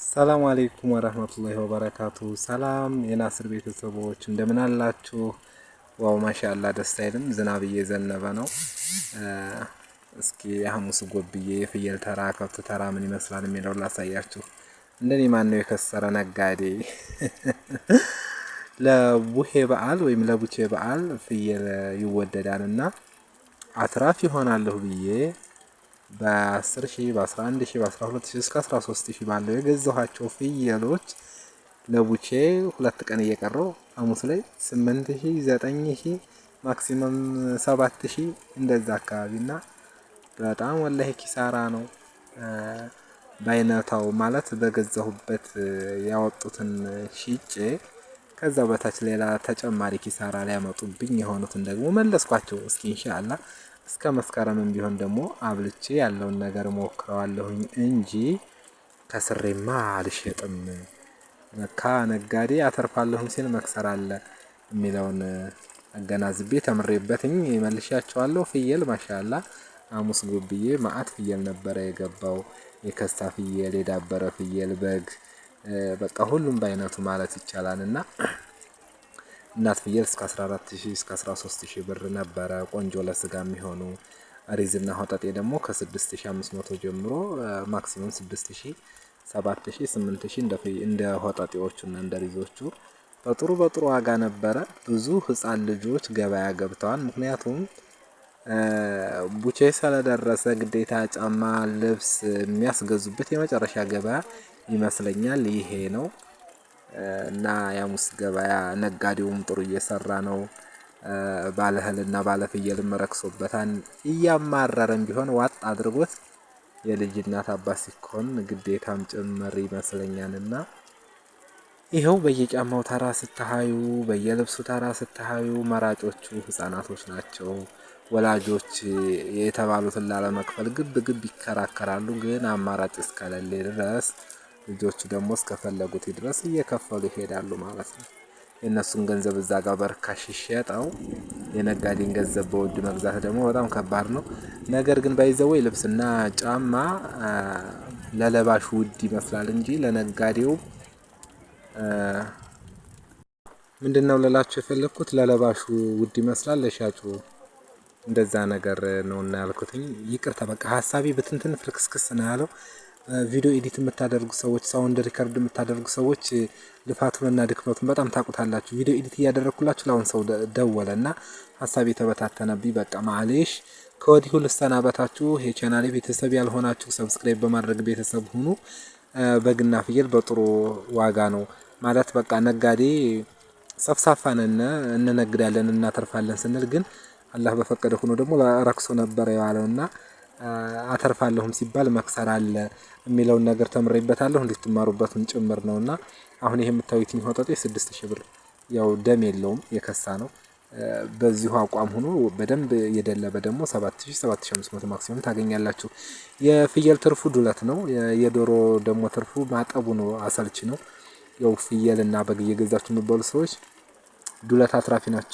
ሰላም አለይኩም ወራህመቱላሂ ወበረካቱ። ሰላም የናስር ቤተሰቦች እንደምን አላችሁ? ዋው ማሻአላ ደስ አይልም? ዝናብ እየዘነበ ነው። እስኪ የሐሙስ ጎብዬ የፍየል ተራ ከብት ተራ ምን ይመስላል የሚለውን ላሳያችሁ። እንደኔ ማን ነው የከሰረ ነጋዴ? ለቡሄ በዓል ወይም ለቡቼ በዓል ፍየል ይወደዳልና አትራፊ ይሆናለሁ ብዬ በ10 ሺህ በ11 ሺህ በ12 ሺህ እስከ 13 ሺህ ባለው የገዛኋቸው ፍየሎች ለቡቼ 2 ቀን እየቀረው ሐሙስ ላይ 8 ሺህ 9 ሺህ ማክሲመም 7 ሺህ እንደዛ አካባቢና በጣም ወላሂ ኪሳራ ነው። ባይነታው ማለት በገዛሁበት ያወጡትን ሽጬ ከዛ በታች ሌላ ተጨማሪ ኪሳራ ሊያመጡብኝ የሆኑትን ደግሞ መለስኳቸው። እስኪ ኢንሻአላህ እስከ መስከረምም ቢሆን ደግሞ አብልጬ ያለውን ነገር ሞክረዋለሁኝ እንጂ ከስሬማ አልሸጥም። መካ ነጋዴ አተርፋለሁም ሲል መክሰር አለ የሚለውን አገናዝቤ ተምሬበትኝ መልሻቸዋለሁ። ፍየል ማሻአላ ሐሙስ ጎብዬ ማአት ፍየል ነበረ የገባው። የከስታ ፍየል፣ የዳበረ ፍየል፣ በግ በቃ ሁሉም በአይነቱ ማለት ይቻላልና እናት ፍየል እስከ 14000 እስከ 13000 ብር ነበረ ቆንጆ ለስጋ የሚሆኑ። ሪዝና ሆጠጤ ደግሞ ከ6500 ጀምሮ ማክሲመም 6000 7000 8000 እንደ ሆጠጤዎቹና እንደ ሪዞቹ በጥሩ ዋጋ ነበረ። ብዙ ህፃን ልጆች ገበያ ገብተዋል። ምክንያቱም ቡቼ ስለደረሰ ግዴታ ጫማ ልብስ የሚያስገዙበት የመጨረሻ ገበያ ይመስለኛል ይሄ ነው። እና የሐሙስ ገበያ ነጋዴውም ጥሩ እየሰራ ነው። ባለ እህልና ባለ ፍየልም ረክሶበታል። እያማረረም ቢሆን ዋጥ አድርጎት የልጅ እናት አባት ሲኮን ግዴታም ጭምር ይመስለኛልና ይኸው በየጫማው ተራ ስታዩ በየልብሱ ተራ ስታዩ መራጮቹ ህፃናቶች ናቸው። ወላጆች የተባሉትን ላለመክፈል ግብ ይከራከራሉ። ግን አማራጭ እስከሌለ ድረስ ልጆቹ ደግሞ እስከፈለጉት ድረስ እየከፈሉ ይሄዳሉ ማለት ነው። የነሱን ገንዘብ እዛ ጋር በርካሽ ይሸጣው የነጋዴን ገንዘብ በውድ መግዛት ደግሞ በጣም ከባድ ነው። ነገር ግን ባይዘወይ ልብስና ጫማ ለለባሹ ውድ ይመስላል እንጂ ለነጋዴው ምንድነው ልላችሁ የፈለኩት ለለባሹ ውድ ይመስላል ለሻጩ እንደዛ ነገር ነውና ያልኩትኝ። ይቅርታ በቃ ሐሳቤ በትንትን ፍልክስክስ ነው ያለው። ቪዲዮ ኤዲት የምታደርጉ ሰዎች፣ ሳውንድ ሪከርድ የምታደርጉ ሰዎች ልፋቱንና ድክመቱን በጣም ታውቁታላችሁ። ቪዲዮ ኤዲት እያደረኩላችሁ ለአሁን ሰው ደወለና ሐሳቤ ተበታተነብኝ። በቃ ማለሽ ከወዲሁ ልሰናበታችሁ። የቻናሌ ቤተሰብ ያልሆናችሁ ሰብስክራይብ በማድረግ ቤተሰብ ሁኑ። በግና ፍየል በጥሩ ዋጋ ነው ማለት በቃ ነጋዴ ሰፍሳፋ ነን እንነግዳለን እናተርፋለን ስንል ግን አላህ በፈቀደ ሆኖ ደግሞ ረክሶ ነበር የዋለውና አተርፋለሁም ሲባል መክሰር አለ የሚለውን ነገር ተምሬበታለሁ። እንድትማሩበትም ጭምር ነውና አሁን ይሄ የምታዩት ሆጠጤ 6000 ብር ያው ደም የለውም የከሳ ነው። በዚሁ አቋም ሆኖ በደንብ የደለበ ደግሞ 7000 7500 ማክሲመም ታገኛላችሁ። የፍየል ትርፉ ዱለት ነው። የዶሮ ደግሞ ትርፉ ማጠቡ ነው፣ አሰልቺ ነው። ያው ፍየልና በግ እየገዛችሁ የምትበሉ ሰዎች ዱለት አትራፊ ናቸው።